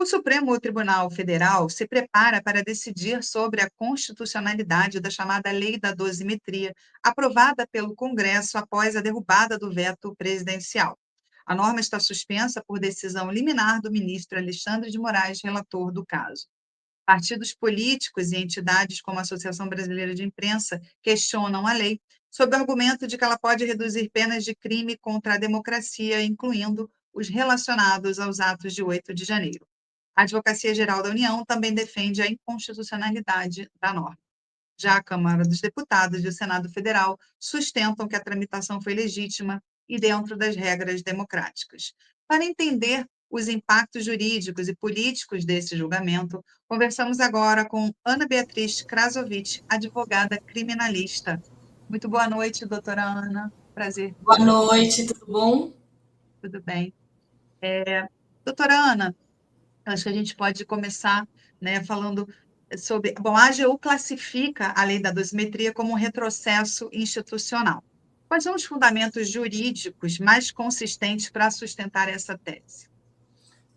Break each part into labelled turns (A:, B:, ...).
A: O Supremo Tribunal Federal se prepara para decidir sobre a constitucionalidade da chamada Lei da Dosimetria, aprovada pelo Congresso após a derrubada do veto presidencial. A norma está suspensa por decisão liminar do ministro Alexandre de Moraes, relator do caso. Partidos políticos e entidades como a Associação Brasileira de Imprensa questionam a lei, sob o argumento de que ela pode reduzir penas de crime contra a democracia, incluindo os relacionados aos atos de 8 de janeiro. A Advocacia Geral da União também defende a inconstitucionalidade da norma. Já a Câmara dos Deputados e o Senado Federal sustentam que a tramitação foi legítima e dentro das regras democráticas. Para entender os impactos jurídicos e políticos desse julgamento, conversamos agora com Ana Beatriz Krasovitch, advogada criminalista. Muito boa noite, doutora Ana. Prazer
B: Boa
A: te ouvir.
B: noite, tudo bom?
A: Tudo bem. Doutora Ana, acho que a gente pode começar, né, falando sobre. Bom, a AGU classifica a lei da dosimetria como um retrocesso institucional. Quais são os fundamentos jurídicos mais consistentes para sustentar essa tese?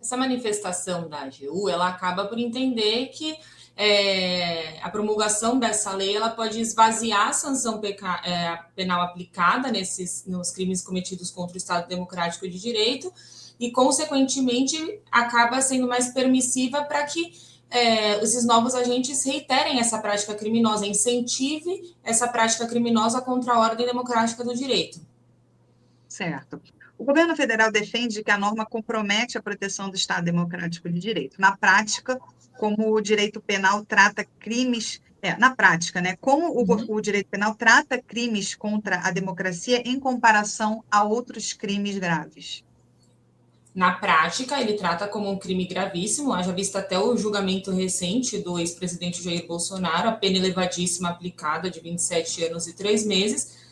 B: Essa manifestação da AGU, ela acaba por entender que a promulgação dessa lei ela pode esvaziar a sanção penal aplicada nos crimes cometidos contra o Estado Democrático de Direito e, consequentemente, acaba sendo mais permissiva para que esses novos agentes reiterem essa prática criminosa, incentive essa prática criminosa contra a ordem democrática do direito.
A: Certo. O governo federal defende que a norma compromete a proteção do Estado Democrático de Direito. Na prática, como o direito penal trata crimes, na prática, né, como o direito penal trata crimes contra a democracia em comparação a outros crimes graves.
B: Na prática, ele trata como um crime gravíssimo, haja vista até o julgamento recente do ex-presidente Jair Bolsonaro, a pena elevadíssima aplicada de 27 anos e 3 meses.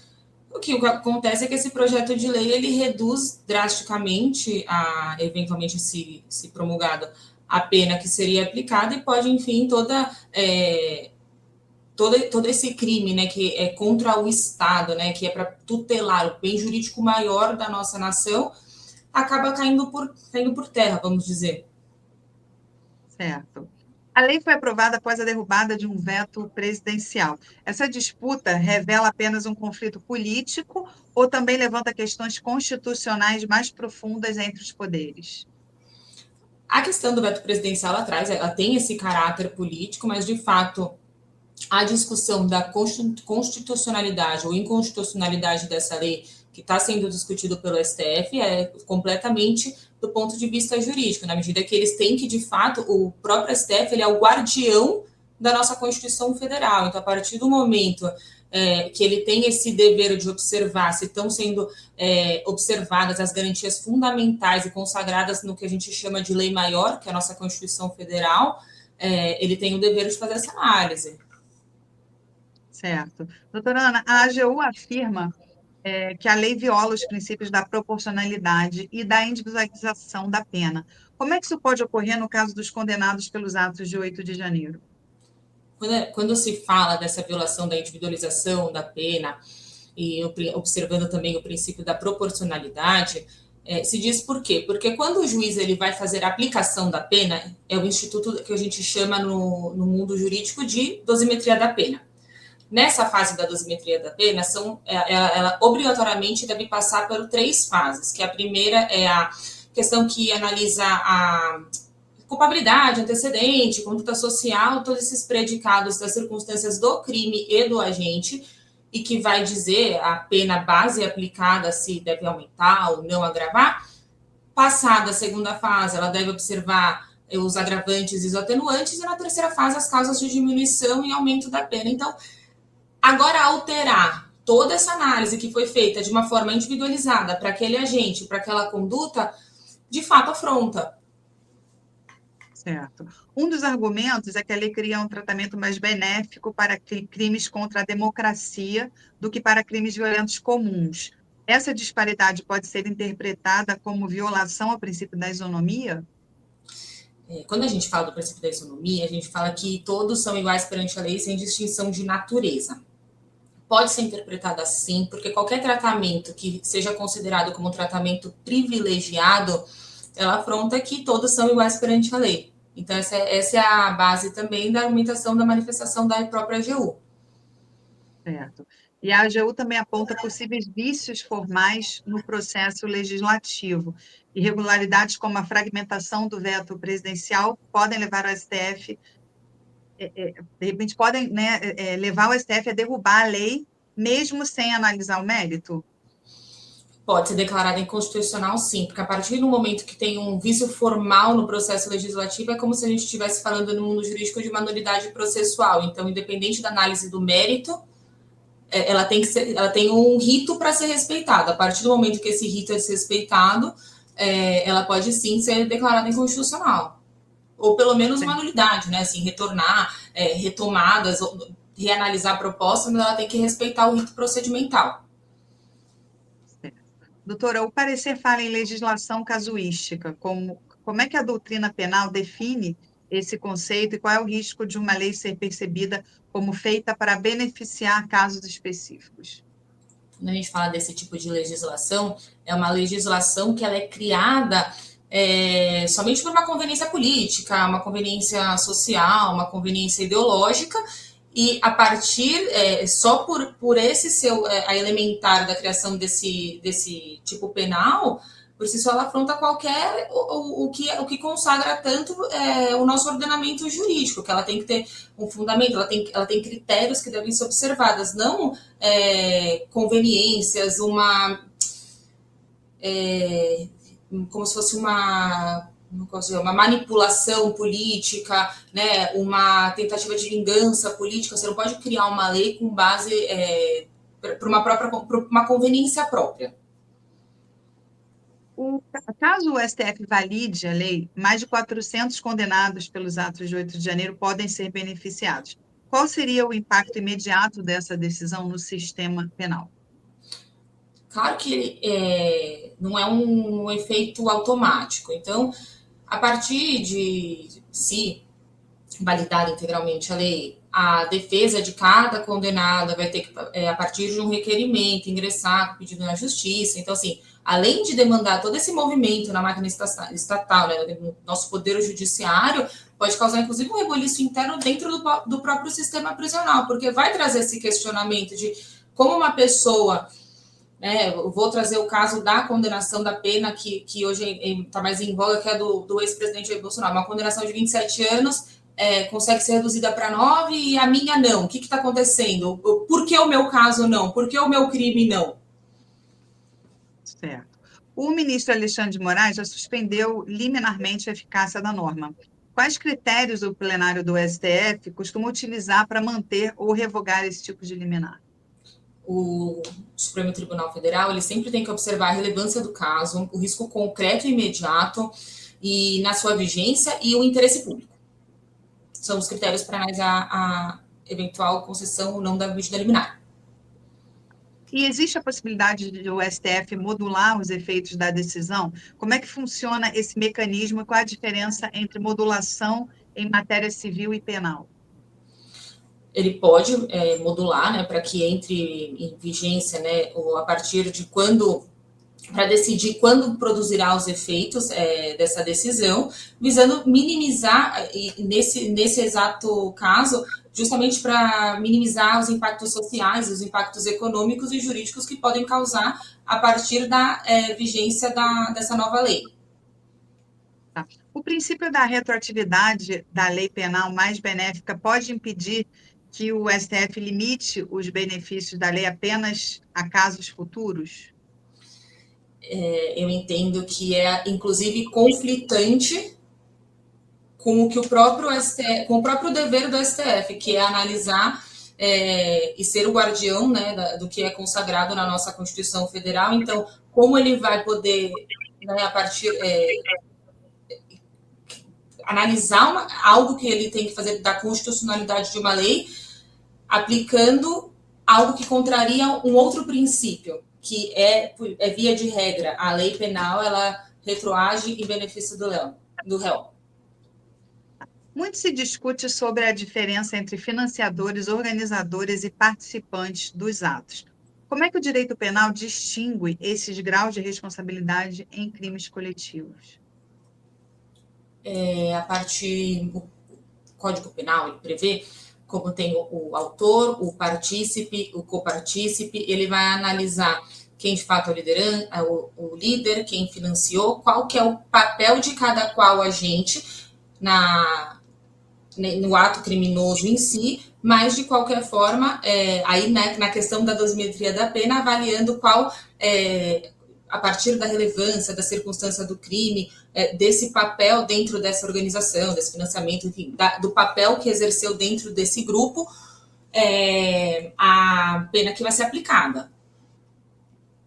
B: O que acontece é que esse projeto de lei ele reduz drasticamente, eventualmente se promulgado, a pena que seria aplicada e pode, enfim, todo esse crime, né, que é contra o Estado, né, que é para tutelar o bem jurídico maior da nossa nação, acaba caindo por terra, vamos dizer.
A: Certo. A lei foi aprovada após a derrubada de um veto presidencial. Essa disputa revela apenas um conflito político ou também levanta questões constitucionais mais profundas entre os poderes?
B: A questão do veto presidencial ela tem esse caráter político, mas de fato a discussão da constitucionalidade ou inconstitucionalidade dessa lei que está sendo discutido pelo STF é completamente do ponto de vista jurídico, na medida que eles têm que, de fato, o próprio STF ele é o guardião da nossa Constituição Federal. Então, a partir do momento que ele tem esse dever de observar se estão sendo observadas as garantias fundamentais e consagradas no que a gente chama de lei maior, que é a nossa Constituição Federal, ele tem o dever de fazer essa análise.
A: Certo. Doutora Ana, a AGU afirma que a lei viola os princípios da proporcionalidade e da individualização da pena. Como é que isso pode ocorrer no caso dos condenados pelos atos de 8 de janeiro?
B: Quando se fala dessa violação da individualização da pena, e observando também o princípio da proporcionalidade, se diz por quê? Porque quando o juiz ele vai fazer a aplicação da pena, é o instituto que a gente chama no mundo jurídico de dosimetria da pena. Nessa fase da dosimetria da pena, ela obrigatoriamente deve passar por 3 fases, que a primeira é a questão que analisa a culpabilidade, antecedente, conduta social, todos esses predicados das circunstâncias do crime e do agente, e que vai dizer a pena base aplicada se deve aumentar ou não agravar. Passada a segunda fase, ela deve observar os agravantes e os atenuantes, e na terceira fase as causas de diminuição e aumento da pena. Então, agora, alterar toda essa análise que foi feita de uma forma individualizada para aquele agente, para aquela conduta, de fato afronta.
A: Certo. Um dos argumentos é que a lei cria um tratamento mais benéfico para crimes contra a democracia do que para crimes violentos comuns. Essa disparidade pode ser interpretada como violação ao princípio da isonomia?
B: Quando a gente fala do princípio da isonomia, a gente fala que todos são iguais perante a lei sem distinção de natureza. Pode ser interpretada assim, porque qualquer tratamento que seja considerado como um tratamento privilegiado ela afronta que todos são iguais perante a lei. Então, essa é a base também da argumentação da manifestação da própria AGU.
A: Certo. E a AGU também aponta possíveis vícios formais no processo legislativo. Irregularidades como a fragmentação do veto presidencial podem levar o STF, de repente, podem, né, levar o STF a derrubar a lei, mesmo sem analisar o mérito?
B: Pode ser declarada inconstitucional, sim, porque a partir do momento que tem um vício formal no processo legislativo, é como se a gente estivesse falando no mundo jurídico de uma nulidade processual. Então, independente da análise do mérito, ela tem um rito para ser respeitado. A partir do momento que esse rito é desrespeitado, ela pode sim ser declarada inconstitucional. Ou pelo menos uma nulidade, né? Assim, retornar, retomadas, reanalisar a proposta, mas ela tem que respeitar o rito procedimental.
A: Doutora, o parecer fala em legislação casuística. Como é que a doutrina penal define esse conceito e qual é o risco de uma lei ser percebida como feita para beneficiar casos específicos?
B: Quando a gente fala desse tipo de legislação, é uma legislação que ela é criada somente por uma conveniência política, uma conveniência social, uma conveniência ideológica, e a partir, só por esse seu, a elementar da criação desse tipo penal, por si só ela afronta qualquer, o que consagra tanto o nosso ordenamento jurídico, que ela tem que ter um fundamento, ela tem critérios que devem ser observados, não conveniências, como se fosse uma manipulação política, né, uma tentativa de vingança política. Você não pode criar uma lei com base por uma conveniência própria.
A: Caso o STF valide a lei, mais de 400 condenados pelos atos de 8 de janeiro podem ser beneficiados. Qual seria o impacto imediato dessa decisão no sistema penal?
B: Claro que não é um efeito automático. Então, a partir de se validar integralmente a lei, a defesa de cada condenada vai ter que, a partir de um requerimento, ingressar com pedido na justiça. Então, assim, além de demandar todo esse movimento na máquina estatal, né, no nosso poder judiciário, pode causar, inclusive, um reboliço interno dentro do próprio sistema prisional, porque vai trazer esse questionamento de como uma pessoa... eu vou trazer o caso da condenação da pena, que hoje está mais em voga, que é do ex-presidente Jair Bolsonaro. Uma condenação de 27 anos consegue ser reduzida para 9 e a minha não. O que está acontecendo? Por que o meu caso não? Por que o meu crime não?
A: Certo. O ministro Alexandre de Moraes já suspendeu liminarmente a eficácia da norma. Quais critérios o plenário do STF costuma utilizar para manter ou revogar esse tipo de liminar?
B: O Supremo Tribunal Federal ele sempre tem que observar a relevância do caso, o risco concreto e imediato e na sua vigência e o interesse público. São os critérios para analisar a eventual concessão ou não da medida liminar.
A: E existe a possibilidade de o STF modular os efeitos da decisão? Como é que funciona esse mecanismo e qual a diferença entre modulação em matéria civil e penal?
B: Ele pode modular, né, para que entre em vigência, né, ou a partir de quando, para decidir quando produzirá os efeitos dessa decisão, visando minimizar, nesse exato caso, justamente para minimizar os impactos sociais, os impactos econômicos e jurídicos que podem causar a partir da vigência dessa nova lei.
A: Tá. O princípio da retroatividade da lei penal mais benéfica pode impedir que o STF limite os benefícios da lei apenas a casos futuros?
B: Eu entendo que é, inclusive, conflitante com o que o próprio STF, com o próprio dever do STF, que é analisar e ser o guardião, né, do que é consagrado na nossa Constituição Federal. Então, como ele vai poder, né, a partir analisar algo que ele tem que fazer da constitucionalidade de uma lei, aplicando algo que contraria um outro princípio, que é via de regra, a lei penal ela retroage em benefício do réu.
A: Muito se discute sobre a diferença entre financiadores, organizadores e participantes dos atos. Como é que o direito penal distingue esses graus de responsabilidade em crimes coletivos?
B: a parte, o Código Penal, ele prevê como tem o autor, o partícipe, o copartícipe, ele vai analisar quem de fato é o líder, quem financiou, qual que é o papel de cada qual agente no ato criminoso em si, mas de qualquer forma, aí na questão da dosimetria da pena, avaliando qual, a partir da relevância, da circunstância do crime, desse papel dentro dessa organização, desse financiamento, enfim, do papel que exerceu dentro desse grupo, a pena que vai ser aplicada.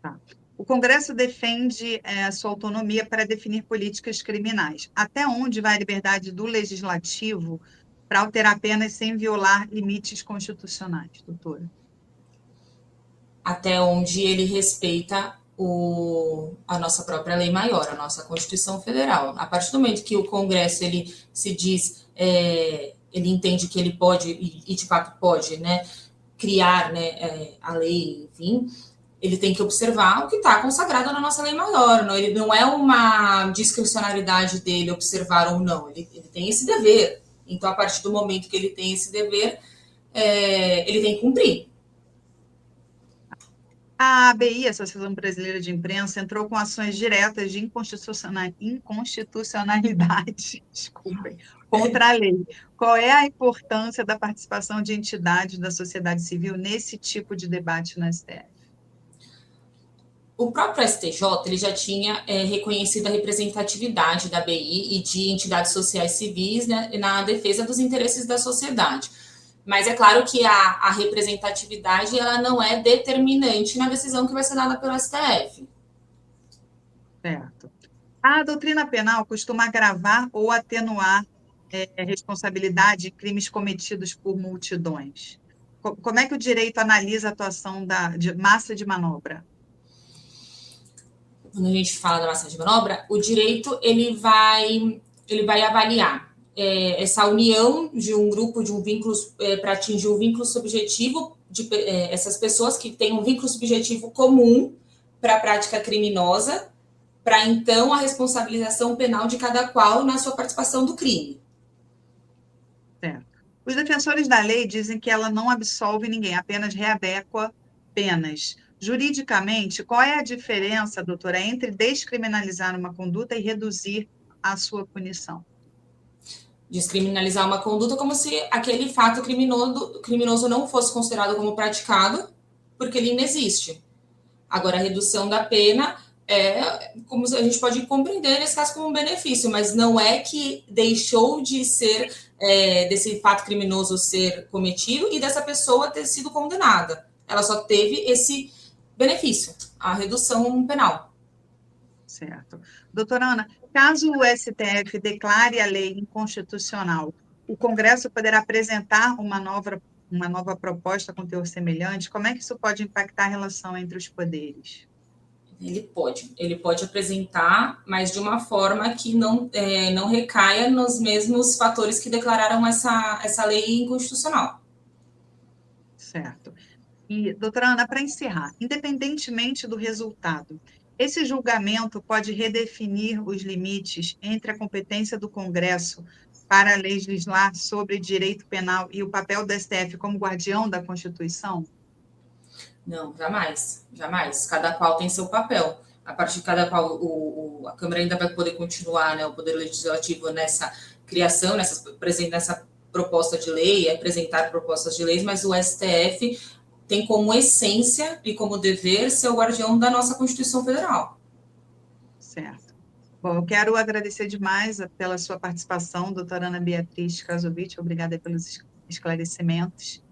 A: Tá. O Congresso defende sua autonomia para definir políticas criminais. Até onde vai a liberdade do Legislativo para alterar penas sem violar limites constitucionais, doutora?
B: Até onde ele respeita a nossa própria lei maior, a nossa Constituição Federal. A partir do momento que o Congresso ele se diz, ele entende que ele pode, e de fato pode, né, criar, né, a lei, enfim, ele tem que observar o que está consagrado na nossa lei maior. Não, ele não é uma discricionariedade dele observar ou não, ele tem esse dever. Então, a partir do momento que ele tem esse dever, ele tem que cumprir.
A: A ABI, Associação Brasileira de Imprensa, entrou com ações diretas de inconstitucionalidade, desculpem, contra a lei. Qual é a importância da participação de entidades da sociedade civil nesse tipo de debate na STF?
B: O próprio STJ ele já tinha reconhecido a representatividade da ABI e de entidades sociais civis, né, na defesa dos interesses da sociedade. Mas é claro que a representatividade ela não é determinante na decisão que vai ser dada pelo STF.
A: Certo. A doutrina penal costuma agravar ou atenuar responsabilidade em crimes cometidos por multidões. Como é que o direito analisa a atuação de massa de manobra?
B: Quando a gente fala da massa de manobra, o direito ele vai avaliar essa união de um grupo, de um vínculo, para atingir um vínculo subjetivo de essas pessoas que têm um vínculo subjetivo comum para a prática criminosa, para então a responsabilização penal de cada qual na sua participação do crime.
A: Certo. Os defensores da lei dizem que ela não absolve ninguém, apenas readequa penas. Juridicamente, qual é a diferença, doutora, entre descriminalizar uma conduta e reduzir a sua punição?
B: Descriminalizar uma conduta como se aquele fato criminoso não fosse considerado como praticado, porque ele inexiste. Agora, a redução da pena como a gente pode compreender nesse caso como um benefício, mas não é que deixou de ser, desse fato criminoso ser cometido e dessa pessoa ter sido condenada. Ela só teve esse benefício, a redução penal.
A: Certo. Doutora Ana, caso o STF declare a lei inconstitucional, o Congresso poderá apresentar uma nova proposta com teor semelhante? Como é que isso pode impactar a relação entre os poderes?
B: Ele pode apresentar, mas de uma forma que não recaia nos mesmos fatores que declararam essa lei inconstitucional.
A: Certo. E, doutora Ana, para encerrar, independentemente do resultado, esse julgamento pode redefinir os limites entre a competência do Congresso para legislar sobre direito penal e o papel do STF como guardião da Constituição?
B: Não, jamais, jamais. Cada qual tem seu papel. A partir de cada qual, a Câmara ainda vai poder continuar, né, o Poder Legislativo nessa criação, nessa proposta de lei, apresentar propostas de leis, mas o STF tem como essência e como dever ser o guardião da nossa Constituição Federal.
A: Certo. Bom, eu quero agradecer demais pela sua participação, doutora Ana Beatriz Krasovitch, obrigada pelos esclarecimentos.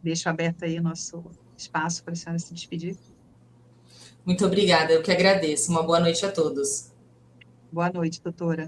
A: Deixo aberto aí o nosso espaço para a senhora se despedir.
B: Muito obrigada, eu que agradeço. Uma boa noite a todos.
A: Boa noite, doutora.